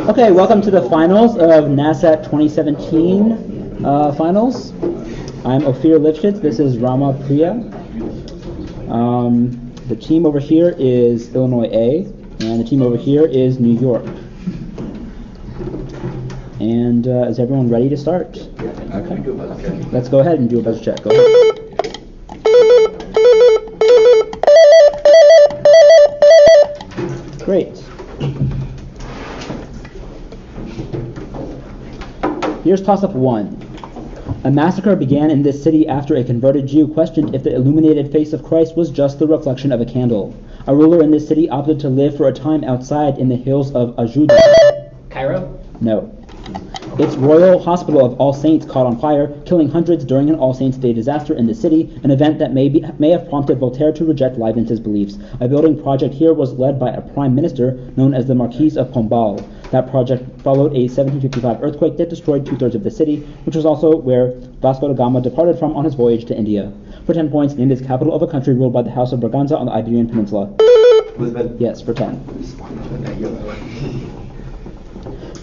Okay, welcome to the finals of NASAT 2017 finals. I'm Ophir Lipschitz. This is Rama Priya. The team over here is Illinois A, and the team over here is New York. And is everyone ready to start? Okay. Let's go ahead and do a buzzer check. Go ahead. Great. Here's toss-up 1. A massacre began in this city after a converted Jew questioned if the illuminated face of Christ was just the reflection of a candle. A ruler in this city opted to live for a time outside in the hills of Ajuda. Cairo? No. Its Royal Hospital of All Saints caught on fire, killing hundreds during an All Saints Day disaster in the city, an event that may have prompted Voltaire to reject Leibniz's beliefs. A building project here was led by a prime minister known as the Marquis of Pombal. That project followed a 1755 earthquake that destroyed 2/3 of the city, which was also where Vasco da Gama departed from on his voyage to India. For 10 points, name this capital of a country ruled by the House of Braganza on the Iberian Peninsula. Lisbon. Yes, for 10.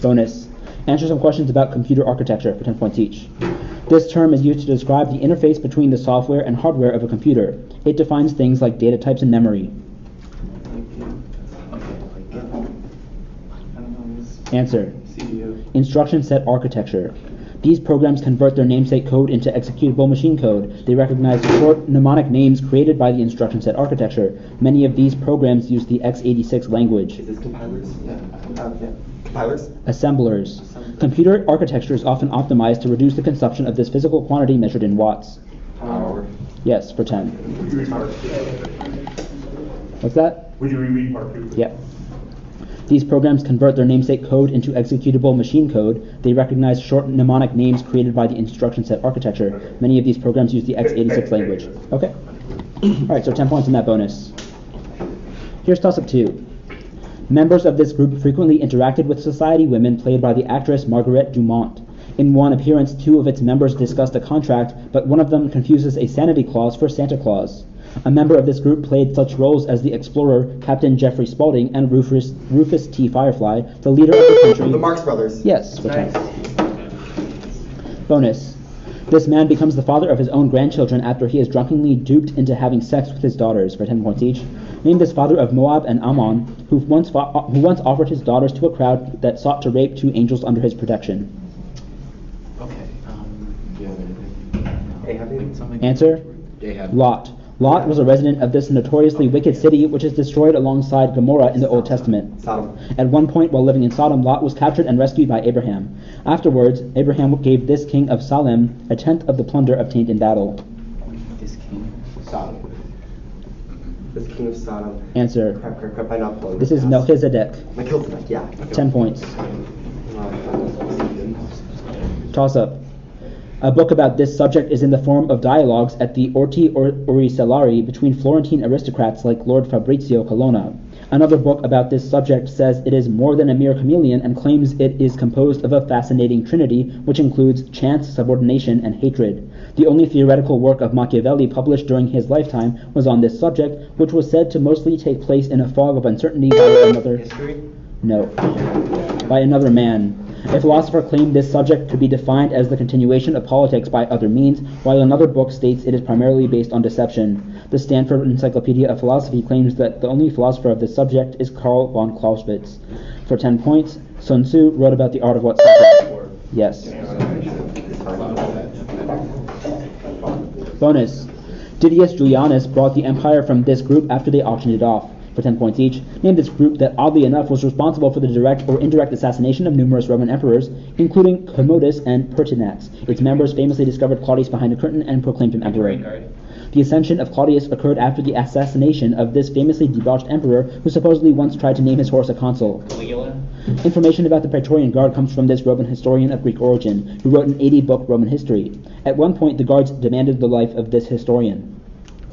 Bonus. Answer some questions about computer architecture for 10 points each. This term is used to describe the interface between the software and hardware of a computer. It defines things like data types and memory. Answer. CPU. Instruction set architecture. These programs convert their namesake code into executable machine code. They recognize short mnemonic names created by the instruction set architecture. Many of these programs use the x86 language. Is this compilers? Yeah. Compilers? Assemblers. Computer architecture is often optimized to reduce the consumption of this physical quantity measured in watts. Power. Yes, for 10. Would you read part 2? What's that? Would you reread part 2? Yep. These programs convert their namesake code into executable machine code. They recognize short mnemonic names created by the instruction set architecture. Okay. Many of these programs use the x86 language. Okay. All right, so 10 points in that bonus. Here's toss-up 2. Members of this group frequently interacted with society women played by the actress Marguerite Dumont. In one appearance, 2 of its members discussed a contract, but one of them confuses a sanity clause for Santa Claus. A member of this group played such roles as the explorer Captain Jeffrey Spaulding and Rufus T. Firefly, the leader of the country. The Marx Brothers. Yes, for 10. Nice. Bonus. This man becomes the father of his own grandchildren after he is drunkenly duped into having sex with his daughters, for 10 points each. Name this father of Moab and Ammon, who once offered his daughters to a crowd that sought to rape 2 angels under his protection. Okay. Ahab. Answer. Lot. Lot was a resident of this notoriously wicked city, which is destroyed alongside Gomorrah in the Old Testament. Sodom. At one point, while living in Sodom, Lot was captured and rescued by Abraham. Afterwards, Abraham gave this king of Salem a tenth of the plunder obtained in battle. This king. Sodom. This king of Sodom. Answer. Crap, I not pulling This is fast. Melchizedek. Melchizedek, yeah. 10 points. Toss-up. A book about this subject is in the form of dialogues at the Orti Oricellari between Florentine aristocrats like Lord Fabrizio Colonna. Another book about this subject says it is more than a mere chameleon and claims it is composed of a fascinating trinity which includes chance, subordination, and hatred. The only theoretical work of Machiavelli published during his lifetime was on this subject, which was said to mostly take place in a fog of uncertainty by another... History? No. By another man. A philosopher claimed this subject could be defined as the continuation of politics by other means, while another book states it is primarily based on deception. The Stanford Encyclopedia of Philosophy claims that the only philosopher of this subject is Karl von Clausewitz. For 10 points, Sun Tzu wrote about the art of what subject? Yes. Bonus. Didius Julianus brought the empire from this group after they auctioned it off. For 10 points each, name this group that oddly enough was responsible for the direct or indirect assassination of numerous Roman emperors, including Commodus and Pertinax. Its members famously discovered Claudius behind a curtain and proclaimed him emperor. The ascension of Claudius occurred after the assassination of this famously debauched emperor who supposedly once tried to name his horse a consul. Caligula? Information about the Praetorian Guard comes from this Roman historian of Greek origin, who wrote an 80-book Roman history. At one point, the guards demanded the life of this historian.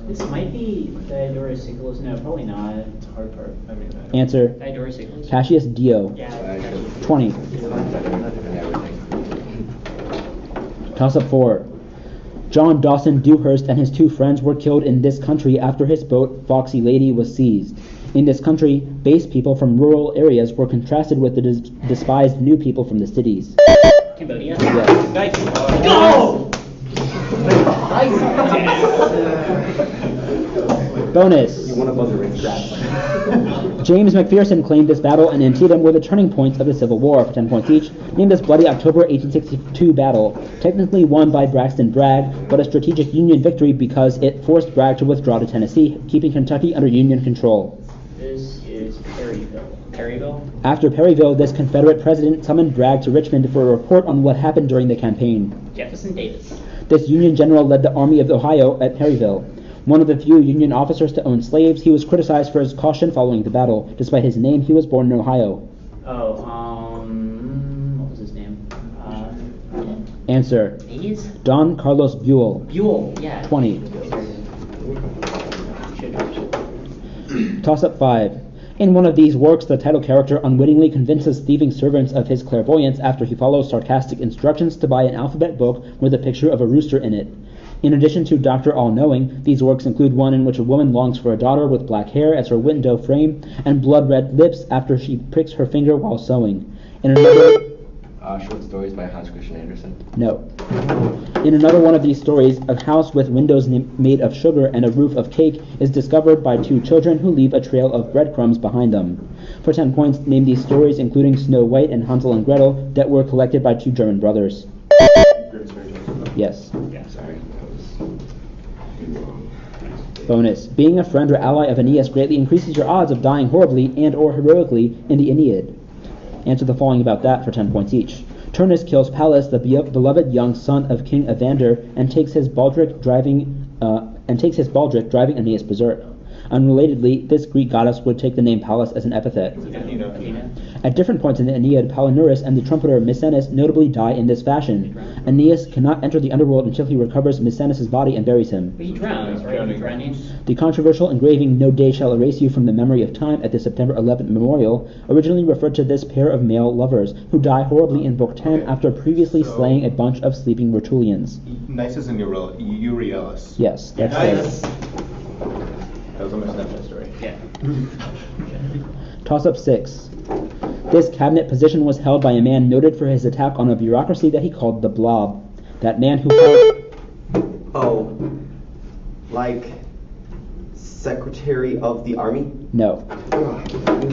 This might be Diodorus Siculus. No, probably not. It's a hard part. Answer. Diodorus Siculus. Cassius Dio. Yeah. 20. Toss-up 4. John Dawson Dewhurst and his 2 friends were killed in this country after his boat, Foxy Lady, was seized. In this country, base people from rural areas were contrasted with the despised new people from the cities. Cambodia? Yes. Nice. Go! Bonus. You want a buzzer ring? James McPherson claimed this battle and Antietam were the turning points of the Civil War for 10 points each. Named this Bloody October 1862 battle, technically won by Braxton Bragg, but a strategic Union victory because it forced Bragg to withdraw to Tennessee, keeping Kentucky under Union control. This is Perryville. Perryville? After Perryville, this Confederate president summoned Bragg to Richmond for a report on what happened during the campaign. Jefferson Davis. This Union general led the Army of Ohio at Perryville. One of the few Union officers to own slaves, he was criticized for his caution following the battle. Despite his name, he was born in Ohio. What was his name? Answer. Hayes? Don Carlos Buell. Buell, yeah. 20. Toss-up 5. In one of these works, the title character unwittingly convinces thieving servants of his clairvoyance after he follows sarcastic instructions to buy an alphabet book with a picture of a rooster in it. In addition to Dr. All-Knowing, these works include one in which a woman longs for a daughter with black hair as her window frame and blood-red lips after she pricks her finger while sewing. In another... Short stories by Hans Christian Andersen. No. In another one of these stories, a house with windows made of sugar and a roof of cake is discovered by two children who leave a trail of breadcrumbs behind them. For 10 points, name these stories, including Snow White and Hansel and Gretel, that were collected by two German brothers. Yes. Yeah. Sorry. Bonus. Being a friend or ally of Aeneas greatly increases your odds of dying horribly and or heroically in the Aeneid. Answer the following about that for 10 points each. Turnus kills Pallas, the beloved young son of King Evander, and takes his baldric driving Aeneas berserk. Unrelatedly, this Greek goddess would take the name Pallas as an epithet. At different points in the Aeneid, Palinurus and the trumpeter Misenus notably die in this fashion. Aeneas cannot enter the underworld until he recovers Misenus' body and buries him. He drowns, right? Drowning. The controversial engraving No Day Shall Erase You from the Memory of Time at the September 11th memorial originally referred to this pair of male lovers who die horribly in Book 10 after previously slaying a bunch of sleeping Rutulians. Nisus and Euryalus. Yes, that's Nice. That was on my Snapchat story. Yeah. Toss-up 6. This cabinet position was held by a man noted for his attack on a bureaucracy that he called the Blob. That man who held... Oh, like Secretary of the Army? No.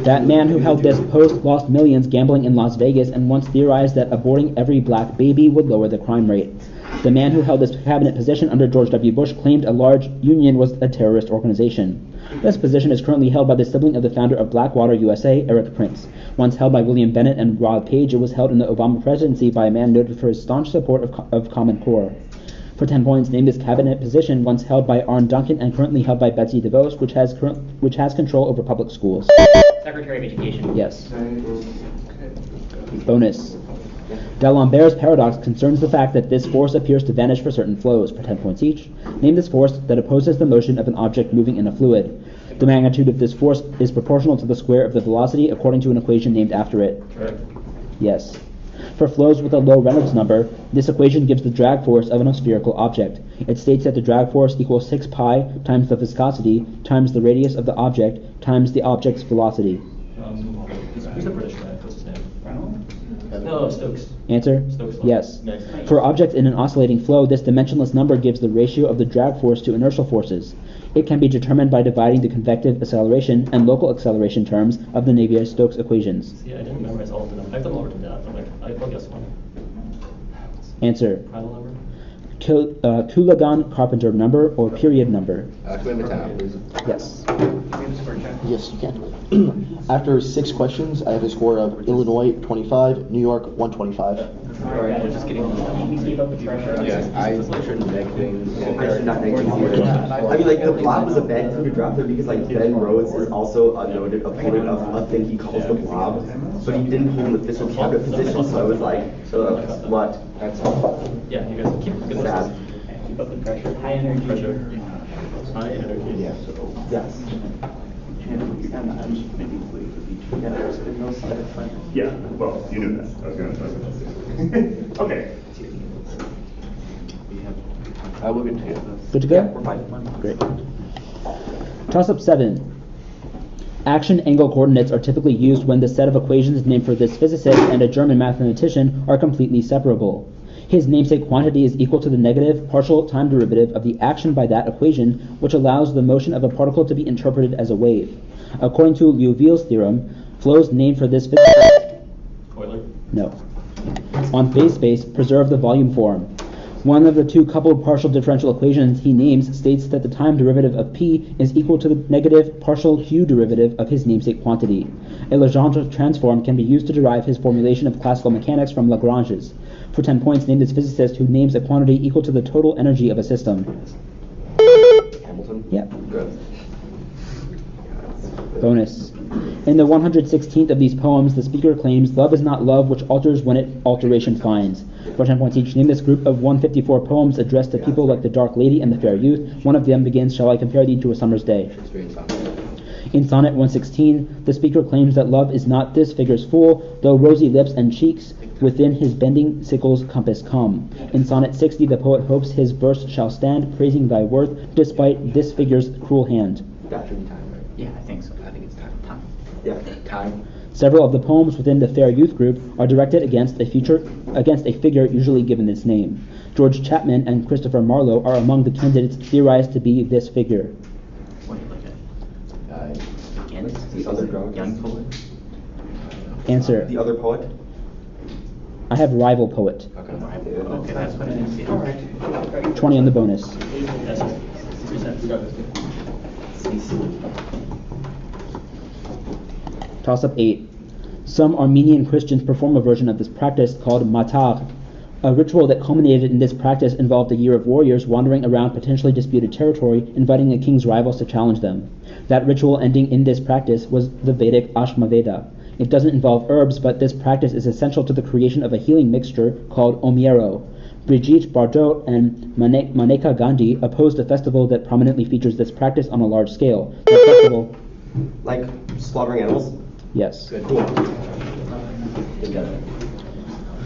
That man who held this post lost millions gambling in Las Vegas and once theorized that aborting every black baby would lower the crime rate. The man who held this cabinet position under George W. Bush claimed a large union was a terrorist organization. This position is currently held by the sibling of the founder of Blackwater USA, Eric Prince. Once held by William Bennett and Rod Page, it was held in the Obama presidency by a man noted for his staunch support of Common Core. For 10 points, name this cabinet position once held by Arne Duncan and currently held by Betsy DeVos, which has control over public schools. Secretary of Education. Yes. Bonus. D'Alembert's paradox concerns the fact that this force appears to vanish for certain flows, for 10 points each. Name this force that opposes the motion of an object moving in a fluid. The magnitude of this force is proportional to the square of the velocity according to an equation named after it. Correct. Yes. For flows with a low Reynolds number, this equation gives the drag force of an spherical object. It states that the drag force equals 6 pi times the viscosity times the radius of the object times the object's velocity. Who's the British guy? What's his name? No, Stokes. Answer? Stokes. Yes. Nice. For objects in an oscillating flow, this dimensionless number gives the ratio of the drag force to inertial forces. It can be determined by dividing the convective acceleration and local acceleration terms of the Navier-Stokes equations. See, I didn't memorize all of them. I've done all of them down. I'm like, I'll guess one. Answer. Final number? Coulagan-Carpenter number or period number. Clean the tab, please. Yes. Yes, you can. After 6 questions, I have a score of Illinois 25, New York 125. Alright, just kidding. Keep up the pressure. Yes, I shouldn't make things. I should not make things either. I mean, like, the Blob was a bad team to draft there because, like, Ben Rhodes is also a noted opponent of a thing he calls the Blob, but he didn't hold an official cabinet position, so I was like, what? That's Yeah, you guys keep good sad. Keep up the pressure. High energy. Pressure. High energy. Yes. Yeah, well, you knew that. I was going to Okay. We'll get to you. Good to go? Yeah, we're fine. Great. Toss-up 7. Action angle coordinates are typically used when the set of equations named for this physicist and a German mathematician are completely separable. His namesake quantity is equal to the negative partial time derivative of the action by that equation, which allows the motion of a particle to be interpreted as a wave. According to Liouville's theorem, flows named for this physicist Euler. no. On phase space, preserve the volume form. One of the two coupled partial differential equations he names states that the time derivative of p is equal to the negative partial q derivative of his namesake quantity. A Legendre transform can be used to derive his formulation of classical mechanics from Lagrange's. For 10 points, name this physicist who names a quantity equal to the total energy of a system. Hamilton? Yeah. Good. Bonus. In the 116th of these poems, the speaker claims love is not love which alters when it alteration finds. For 10 points each, name this group of 154 poems addressed to people like the Dark Lady and the Fair Youth. One of them begins, "Shall I compare thee to a summer's day?" In Sonnet 116, the speaker claims that love is not this figure's fool, though rosy lips and cheeks within his bending sickle's compass come. In Sonnet 60, the poet hopes his verse shall stand, praising thy worth, despite this figure's cruel hand. That should be time, right? Yeah, I think so. I think it's time. Time. Yeah, time. Several of the poems within the Fair Youth group are directed against a figure usually given this name. George Chapman and Christopher Marlowe are among the candidates theorized to be this figure. What do you look at? Again, The other drunk. young poet. Answer. The other poet? I have rival poet. Okay, that's what it is. Yeah. 20 on the bonus. Yes, sir. 3 cents. We got this. Toss-up 8. Some Armenian Christians perform a version of this practice called matar. A ritual that culminated in this practice involved a year of warriors wandering around potentially disputed territory, inviting a king's rivals to challenge them. That ritual ending in this practice was the Vedic Ashmaveda. It doesn't involve herbs, but this practice is essential to the creation of a healing mixture called Omiero. Brigitte Bardot and Maneka Gandhi opposed a festival that prominently features this practice on a large scale. That festival, Like slaughtering animals? yes. Good. Cool.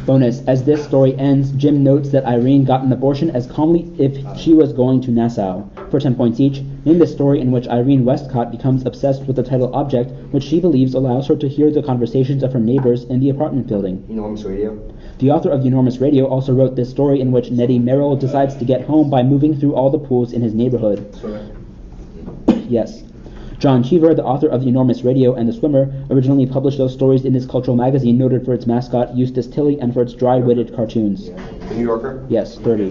Bonus. As this story ends, Jim notes that Irene got an abortion as calmly if she was going to Nassau. For 10 points each, name the story in which Irene Westcott becomes obsessed with the title object, which she believes allows her to hear the conversations of her neighbors in the apartment building. Enormous radio. The author of The Enormous Radio also wrote this story in which Nettie Merrill decides to get home by moving through all the pools in his neighborhood. Yes. John Cheever, the author of The Enormous Radio and The Swimmer, originally published those stories in this cultural magazine noted for its mascot, Eustace Tilley, and for its dry-witted cartoons. The New Yorker? Yes, 30.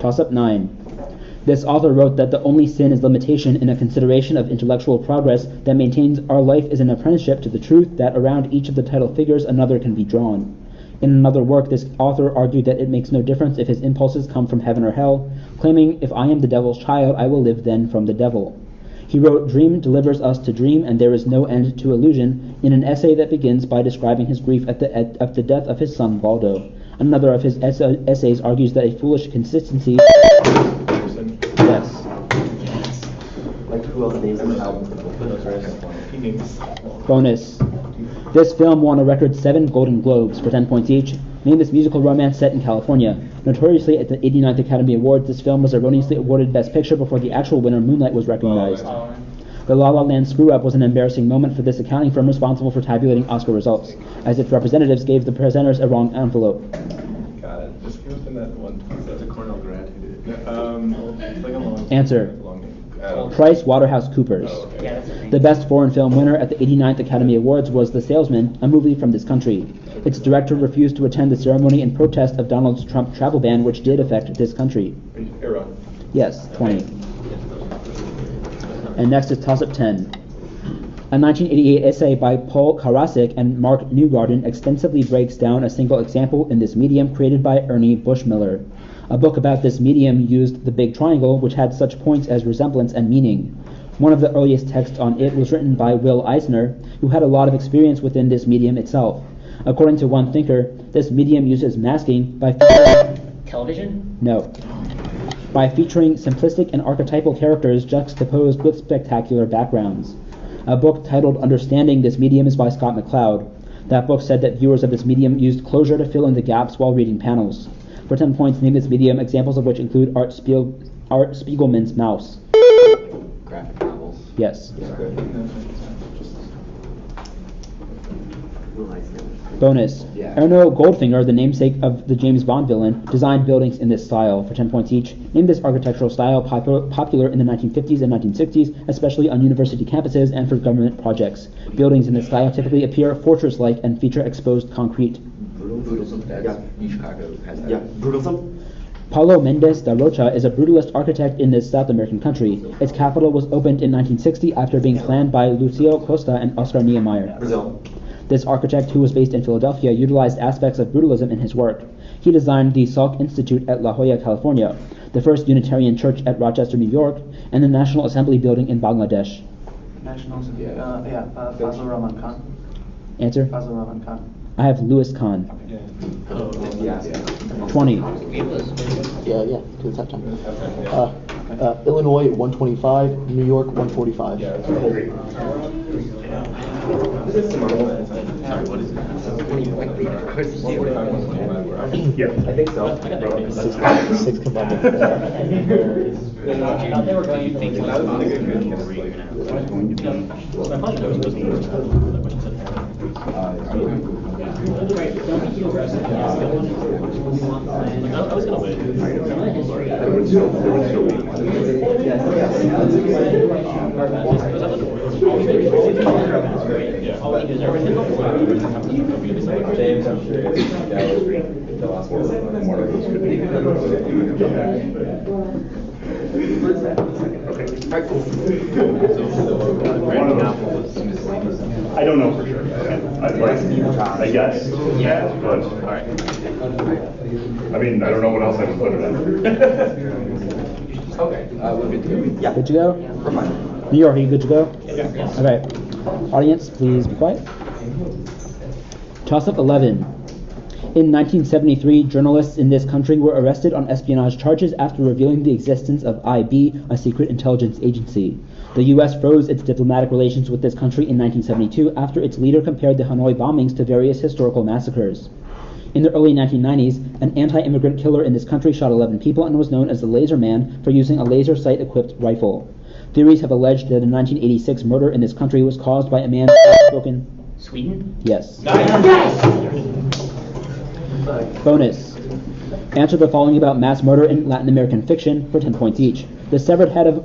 Toss-up 9. This author wrote that the only sin is limitation in a consideration of intellectual progress that maintains our life is an apprenticeship to the truth that around each of the title figures another can be drawn. In another work, this author argued that it makes no difference if his impulses come from heaven or hell, claiming, if I am the devil's child, I will live then from the devil. He wrote, "Dream delivers us to dream, and there is no end to illusion," in an essay that begins by describing his grief at the death of his son Baldo. Another of his essays argues that a foolish consistency... Yes. Like who else names the album? Bonus. This film won a record 7 Golden Globes for 10 points each. Name this musical romance set in California. Notoriously, at the 89th Academy Awards, this film was erroneously awarded Best Picture before the actual winner, Moonlight, was recognized. The La La Land screw-up was an embarrassing moment for this accounting firm responsible for tabulating Oscar results, as its representatives gave the presenters a wrong envelope. Got it. Just give us that one. That's a Cornell grad who did it. It's like a long Answer. long name. Price Waterhouse Coopers. Oh, okay. Yeah, that's the thing. The Best Foreign Film winner at the 89th Academy Awards was The Salesman, a movie from this country. Its director refused to attend the ceremony in protest of Donald Trump's travel ban, which did affect this country. Era. Yes, 20. And next is Toss-Up 10. A 1988 essay by Paul Karasik and Mark Newgarden extensively breaks down a single example in this medium created by Ernie Bushmiller. A book about this medium used the big triangle, which had such points as resemblance and meaning. One of the earliest texts on it was written by Will Eisner, who had a lot of experience within this medium itself. According to one thinker, this medium uses masking by Television? by featuring simplistic and archetypal characters juxtaposed with spectacular backgrounds. A book titled Understanding This Medium is by Scott McCloud. That book said that viewers of this medium used closure to fill in the gaps while reading panels. For 10 points, name this medium, examples of which include Art Spiegelman's Mouse. Graphic novels. Yes. Yeah, good. Bonus. Yeah. Erno Goldfinger, the namesake of the James Bond villain, designed buildings in this style. For 10 points each, name this architectural style popular in the 1950s and 1960s, especially on university campuses and for government projects. Buildings in this style typically appear fortress-like and feature exposed concrete. Brutalism. Chicago has that. Yeah, brutalism. Paulo Mendes da Rocha is a brutalist architect in this South American country. Its capital was opened in 1960 after being planned by Lucio Costa and Oscar Niemeyer. Brazil. This architect, who was based in Philadelphia, utilized aspects of brutalism in his work. He designed the Salk Institute at La Jolla, California, the first Unitarian church at Rochester, New York, and the National Assembly building in Bangladesh. National Assembly, Fazlur Rahman Khan. Answer? Fazlur Rahman Khan. I have Louis Kahn. Yeah. 20. Yeah, to the top 10. Illinois 125, New York 145. Is this tomorrow? Sorry, what is it? Yeah. I think so. Six combined. They were going to think My pleasure. Right, don't be too aggressive. Yeah, still want to do it. We want the land. I was gonna wait. Some of the history. All we do is everything. James, I'm sure the last one more of those could be. I don't know for sure. I'd like, I guess, yeah, but, I mean, I don't know what else I would put it under. Okay, we're good to go. Yeah. Good to go? We're fine. New York, are you good to go? Yeah. Okay. Audience, please be quiet. Toss-up 11. In 1973, journalists in this country were arrested on espionage charges after revealing the existence of IB, a secret intelligence agency. The U.S. froze its diplomatic relations with this country in 1972 after its leader compared the Hanoi bombings to various historical massacres. In the early 1990s, an anti-immigrant killer in this country shot 11 people and was known as the Laser Man for using a laser sight-equipped rifle. Theories have alleged that the 1986 murder in this country was caused by a man's outspoken... Sweden? Yes. Yes! Bonus. Answer the following about mass murder in Latin American fiction for 10 points each. The severed head of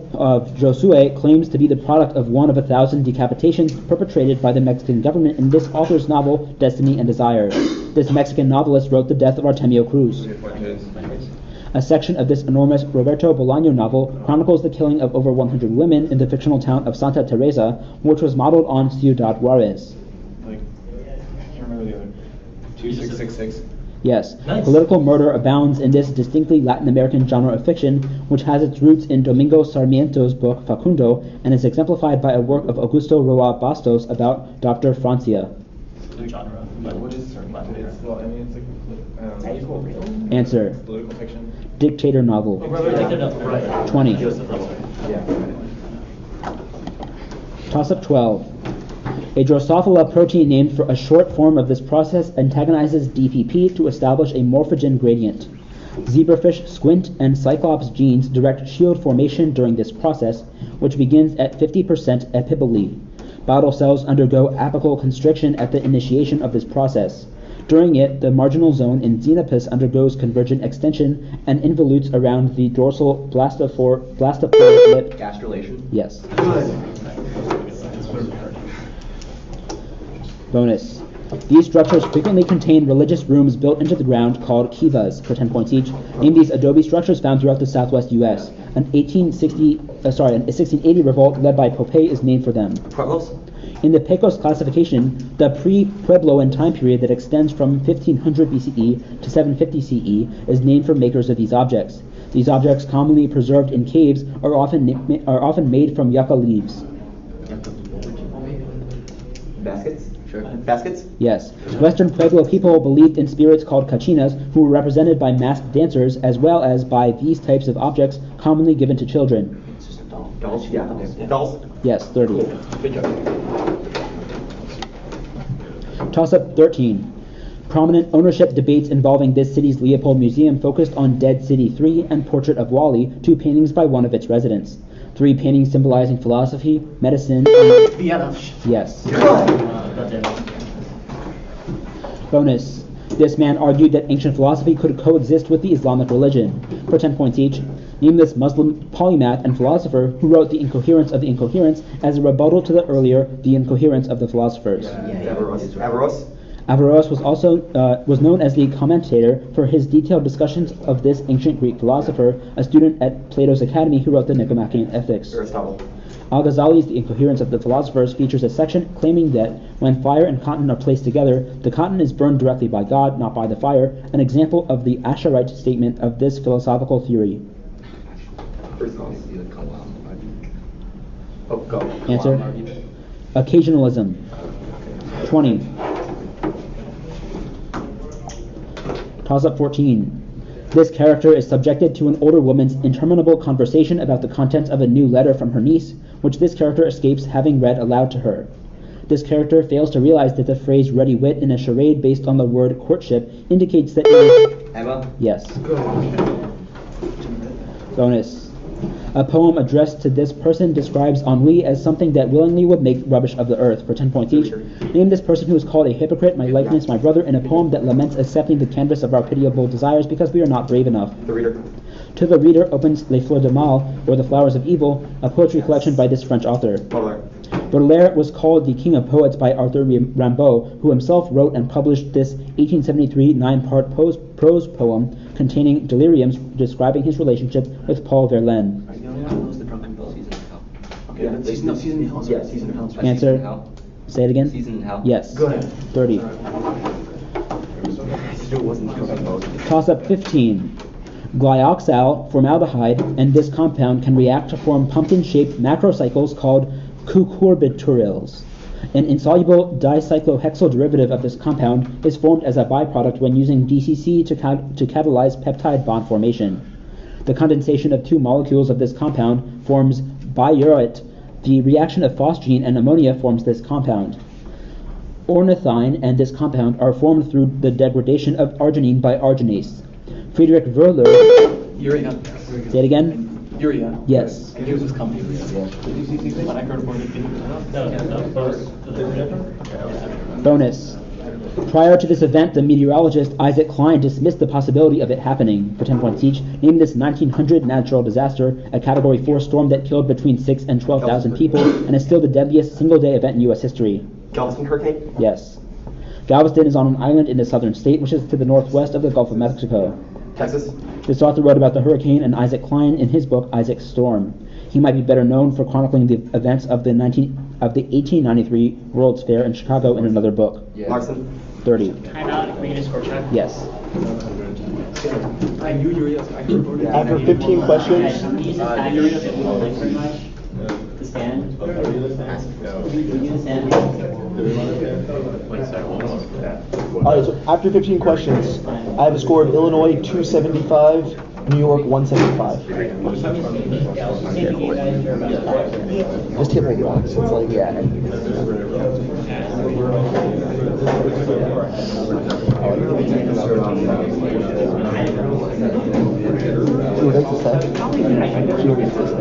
Josue claims to be the product of one of 1,000 decapitations perpetrated by the Mexican government in this author's novel, Destiny and Desire. This Mexican novelist wrote the death of Artemio Cruz. A section of this enormous Roberto Bolaño novel chronicles the killing of over 100 women in the fictional town of Santa Teresa, which was modeled on Ciudad Juarez. I can't remember the other. 2666. Yes, Nice. political murder abounds in this distinctly Latin American genre of fiction, which has its roots in Domingo Sarmiento's book Facundo and is exemplified by a work of Augusto Roa Bastos about Dr. Francia. New genre. What is Latin? It's, well, I mean, it's like, Answer. political fiction. Dictator novel. Right. 20. Joseph Robert. Yeah. Toss-up 12. A Drosophila protein named for a short form of this process antagonizes DPP to establish a morphogen gradient. Zebrafish, squint, and cyclops genes direct shield formation during this process, which begins at 50% epibole. Bottle cells undergo apical constriction at the initiation of this process. During it, the marginal zone in Xenopus undergoes convergent extension and involutes around the dorsal blastophore lip. Gastrulation. Yes. Bonus. These structures frequently contain religious rooms built into the ground called kivas for 10 points each. Name these adobe structures found throughout the southwest U.S. An 1680 revolt led by Popeye is named for them. Pueblos. In the Pecos classification, the pre-Puebloan time period that extends from 1500 BCE to 750 CE is named for makers of these objects. These objects, commonly preserved in caves, are often made from yucca leaves. Baskets. Sure. Baskets. Yes. Western Pueblo people believed in spirits called cachinas, who were represented by masked dancers, as well as by these types of objects commonly given to children. Dolls. Yeah. Dolls. Yes, 30. Good job. Toss-up 13. Prominent ownership debates involving this city's Leopold Museum focused on Dead City 3 and Portrait of Wally, 2 paintings by one of its residents. 3 paintings symbolizing philosophy, medicine, and... Vienna. Yes. That's it. Bonus. This man argued that ancient philosophy could coexist with the Islamic religion. For 10 points each, name this Muslim polymath and philosopher who wrote The Incoherence of the Incoherents as a rebuttal to the earlier The Incoherence of the Philosophers. Averroes. Averroes was known as the commentator for his detailed discussions of this ancient Greek philosopher, a student at Plato's Academy who wrote the Nicomachean Ethics. Aristotle. Al-Ghazali's The Incoherence of the Philosophers features a section claiming that when fire and cotton are placed together, the cotton is burned directly by God, not by the fire, an example of the Asharite statement of this philosophical theory. Go. Answer. Occasionalism. 20. Toss-up 14. This character is subjected to an older woman's interminable conversation about the contents of a new letter from her niece, which this character escapes having read aloud to her. This character fails to realize that the phrase ready wit in a charade based on the word courtship indicates that it is... Emma. Yes. Bonus. A poem addressed to this person describes ennui as something that willingly would make rubbish of the earth. For 10 points each, name this person who is called a hypocrite, my likeness, my brother, in a poem that laments accepting the canvas of our pitiable desires because we are not brave enough. The Reader. To the Reader opens Les Fleurs du Mal, or The Flowers of Evil, a poetry collection by this French author. Baudelaire was called the king of poets by Arthur Rimbaud, who himself wrote and published this 1873 9-part prose poem containing deliriums describing his relationship with Paul Verlaine. Okay, that's season in hell. Yeah, season in hell. Answer. Say it again. Season in hell. Yes. Good. 30. Toss-up 15. Glyoxal formaldehyde and this compound can react to form pumpkin-shaped macrocycles called cucurbiturils. An insoluble dicyclohexyl derivative of this compound is formed as a byproduct when using DCC to catalyze peptide bond formation. The condensation of 2 molecules of this compound forms biuret. The reaction of phosgene and ammonia forms this compound. Ornithine and this compound are formed through the degradation of arginine by arginase. Friedrich Wöhler... Urea. Say it again. Urea. Yes. It was coming. When I heard about it, Bonus. Prior to this event, the meteorologist Isaac Klein dismissed the possibility of it happening. For 10 points each, name this 1900 natural disaster, a Category 4 storm that killed between 6,000 and 12,000 people, and is still the deadliest single-day event in U.S. history. Galveston Hurricane? Yes. Galveston is on an island in the southern state, which is to the northwest of the Gulf of Mexico. Texas? This author wrote about the hurricane and Isaac Klein in his book, Isaac's Storm. He might be better known for chronicling the events of the 1893 World's Fair in Chicago in another book. Larson? 30. Time out. Can we get a score check? Yes. I knew Urea. I heard about it. After 15 questions, Can you use this package that we don't like very much? To stand? Can you stand? alright, so after 15 questions, I have a score of Illinois 275, New York 175. Just hit my box. It's like, yeah. Who writes this time? Who writes this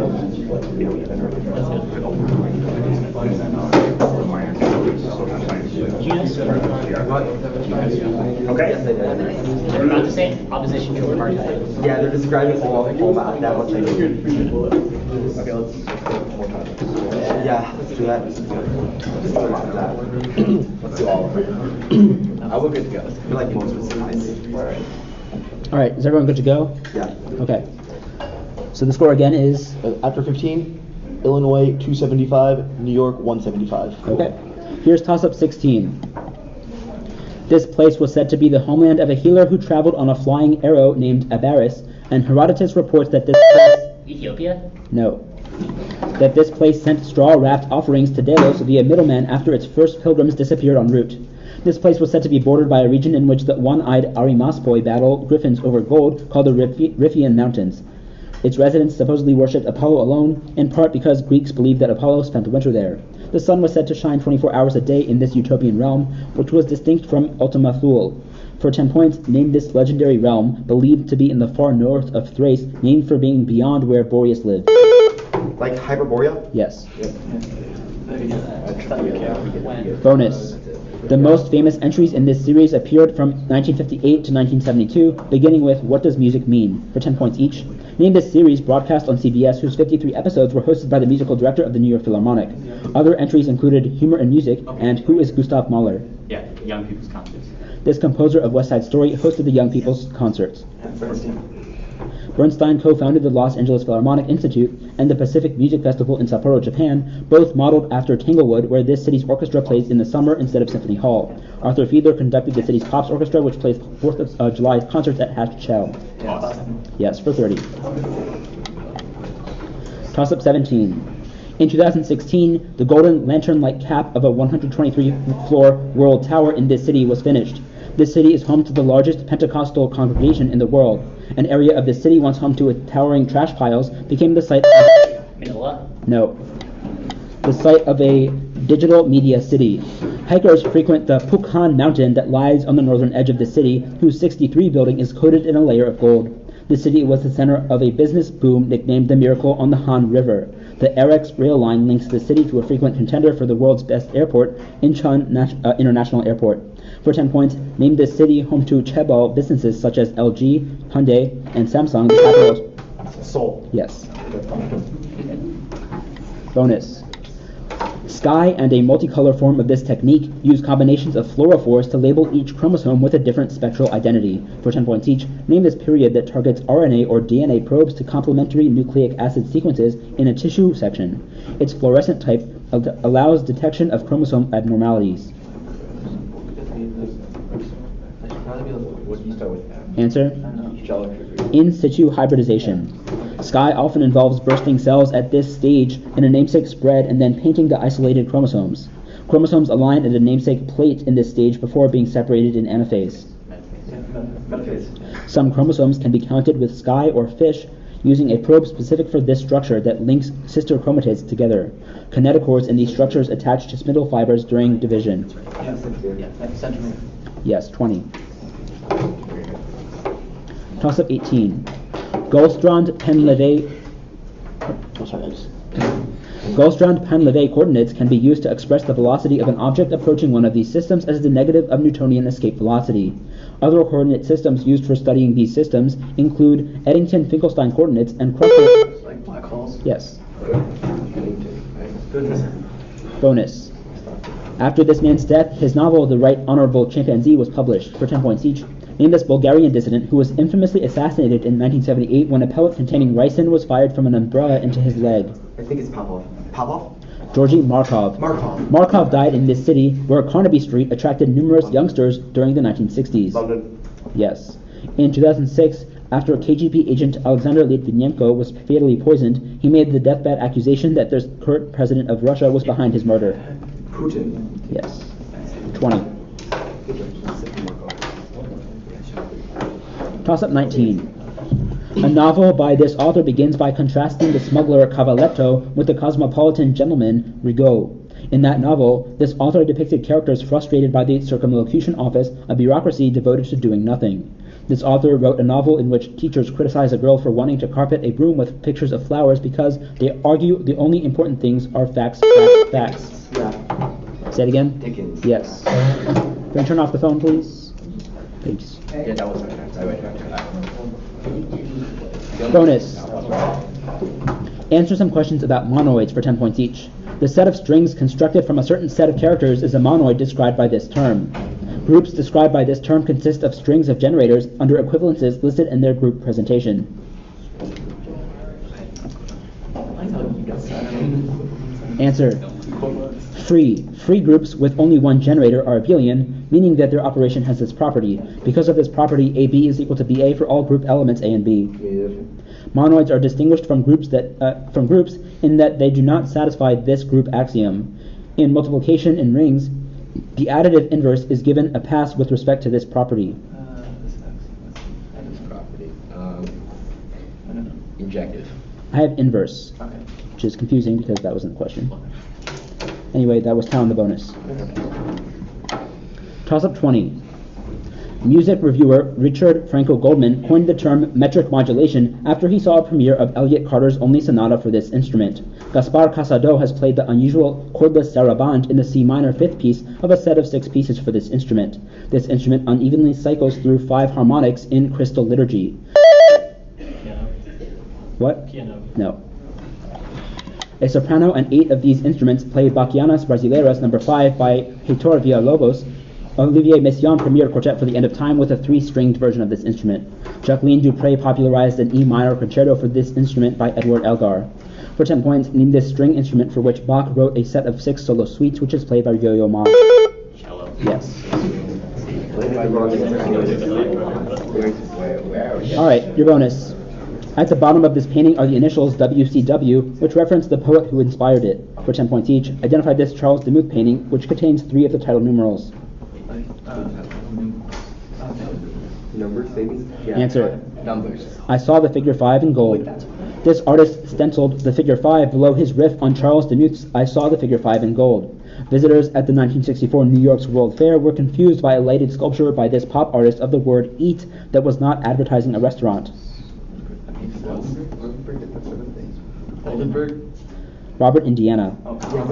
Okay. They're about to say opposition to apartheid. Yeah, they're describing all that much I need. Okay, let's Yeah, let's do that. Let's do a lot of that. do all of it. I will get together. I feel like most of it's nice. All right, is everyone good to go? Yeah. Okay. So the score again is... After 15, Illinois 275, New York 175. Okay. Here's toss-up 16. This place was said to be the homeland of a healer who traveled on a flying arrow named Abaris, and Herodotus reports that this place... Ethiopia? No. That this place sent straw-wrapped offerings to Delos via middleman after its first pilgrims disappeared en route. This place was said to be bordered by a region in which the one-eyed Arimaspoi battle griffins over gold called the Riphean Mountains. Its residents supposedly worshipped Apollo alone, in part because Greeks believed that Apollo spent the winter there. The sun was said to shine 24 hours a day in this utopian realm, which was distinct from Ultima Thule. For 10 points, name this legendary realm, believed to be in the far north of Thrace, named for being beyond where Boreas lived. Like Hyperborea? Yes. When? Bonus. The most famous entries in this series appeared from 1958 to 1972, beginning with What Does Music Mean? For 10 points each. Name this series broadcast on CBS, whose 53 episodes were hosted by the musical director of the New York Philharmonic. Other entries included Humor and Music and Who is Gustav Mahler? Yeah, Young People's Concerts. This composer of West Side Story hosted the Young People's Concerts. Bernstein co-founded the Los Angeles Philharmonic Institute and the Pacific Music Festival in Sapporo, Japan, both modeled after Tanglewood, where this city's orchestra plays in the summer instead of Symphony Hall. Arthur Fiedler conducted the city's Pops Orchestra, which plays 4th of July concerts at Hatched Shell. Yes, for 30. Toss-up 17. In 2016, the golden lantern-like cap of a 123-floor World Tower in this city was finished. This city is home to the largest Pentecostal congregation in the world. An area of the city once home to towering trash piles became the site of... Manila? No. The site of a digital media city. Hikers frequent the Pukhan mountain that lies on the northern edge of the city, whose 63 building is coated in a layer of gold. The city was the center of a business boom nicknamed the Miracle on the Han River. The Arex rail line links the city to a frequent contender for the world's best airport, Incheon International Airport. For 10 points, name this city home to chaebol businesses such as LG, Hyundai, and Samsung, the capital of Seoul. Yes. Bonus. Sky and a multicolor form of this technique use combinations of fluorophores to label each chromosome with a different spectral identity. For 10 points each, name this period that targets RNA or DNA probes to complementary nucleic acid sequences in a tissue section. Its fluorescent type allows detection of chromosome abnormalities. What do you start with? Answer? In situ hybridization. Sky often involves bursting cells at this stage in a namesake spread and then painting the isolated chromosomes. Chromosomes align at a namesake plate in this stage before being separated in anaphase. Some chromosomes can be counted with Sky or FISH using a probe specific for this structure that links sister chromatids together. Kinetochores in these structures attach to spindle fibers during division. Yes, 20. Toss-up 18. Goldstrand-Penleve coordinates can be used to express the velocity of an object approaching one of these systems as the negative of Newtonian escape velocity. Other coordinate systems used for studying these systems include Eddington-Finkelstein coordinates and Kruskal. Like black holes? Yes. Bonus. After this man's death, his novel The Right Honorable Chimpanzee was published. For 10 points each. Name this Bulgarian dissident who was infamously assassinated in 1978 when a pellet containing ricin was fired from an umbrella into his leg. I think it's Pavlov. Pavlov? Georgy Markov. Markov died in this city, where Carnaby Street attracted numerous youngsters during the 1960s. London. Yes. In 2006, after KGB agent Alexander Litvinenko was fatally poisoned, he made the deathbed accusation that the current president of Russia was behind his murder. Putin. Yes. 20. Toss-up 19. A novel by this author begins by contrasting the smuggler Cavaletto with the cosmopolitan gentleman Rigaud. In that novel, this author depicted characters frustrated by the circumlocution office, a bureaucracy devoted to doing nothing. This author wrote a novel in which teachers criticize a girl for wanting to carpet a room with pictures of flowers because they argue the only important things are facts. Yeah. Say it again? Dickens. Yes. Can you turn off the phone, please? Thanks. Yeah, that was Bonus. Answer some questions about monoids for 10 points each. The set of strings constructed from a certain set of characters is a monoid described by this term. Groups described by this term consist of strings of generators under equivalences listed in their group presentation. Answer. Free groups with only one generator are abelian, meaning that their operation has this property. Because of this property, AB is equal to BA for all group elements A and B. Monoids are distinguished from groups in that they do not satisfy this group axiom. In multiplication in rings, the additive inverse is given a pass with respect to this property. Injective. I have inverse, which is confusing because that wasn't the question. Anyway, that was counting the bonus. Toss-up 20. Music reviewer Richard Franco Goldman coined the term metric modulation after he saw a premiere of Elliott Carter's only sonata for this instrument. Gaspar Casado has played the unusual cordless sarabande in the C minor fifth piece of a set of 6 pieces for this instrument. This instrument unevenly cycles through 5 harmonics in crystal liturgy. Piano. What? Piano. No. A soprano and 8 of these instruments play Bachianas Brasileiras No. 5 by Heitor Villalobos. Olivier Messiaen premiered Quartet for the End of Time with a 3-stringed version of this instrument. Jacqueline Dupre popularized an E minor concerto for this instrument by Edward Elgar. For 10 points, name this string instrument for which Bach wrote a set of 6 solo suites, which is played by Yo-Yo Ma. Cello. Yes. Alright, your bonus. At the bottom of this painting are the initials WCW, which reference the poet who inspired it. For 10 points each, identify this Charles Demuth painting, which contains 3 of the title numerals. Numbers, maybe? Yeah. Answer. Numbers. I saw the figure 5 in gold. This artist stenciled the figure 5 below his riff on Charles Demuth's I Saw the Figure 5 in Gold. Visitors at the 1964 New York's World Fair were confused by a lighted sculpture by this pop artist of the word eat that was not advertising a restaurant. Oldenburg. Robert, Indiana.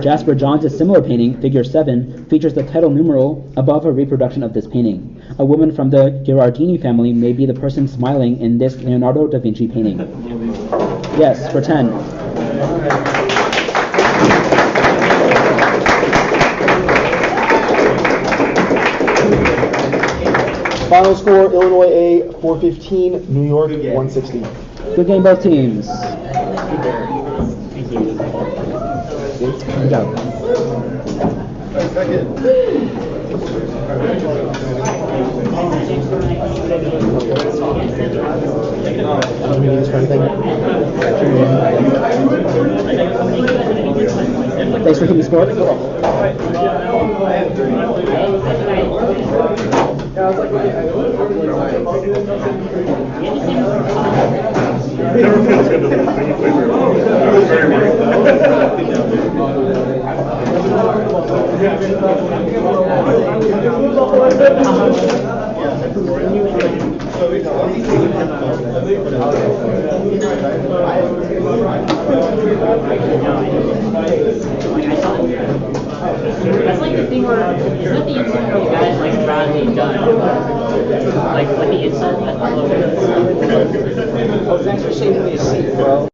Jasper Johns' similar painting, figure 7, features the title numeral above a reproduction of this painting. A woman from the Ghirardini family may be the person smiling in this Leonardo da Vinci painting. Yes, for 10. Final score, Illinois A 415, New York 160. Good game, both teams. Good job. Thanks for keeping score. Never feels good to lose, but you play very well. That was very That's like the thing where, isn't that the insert where you guys like proudly done? Like the insert, that's all over. Oh, thanks for saving me a seat, bro.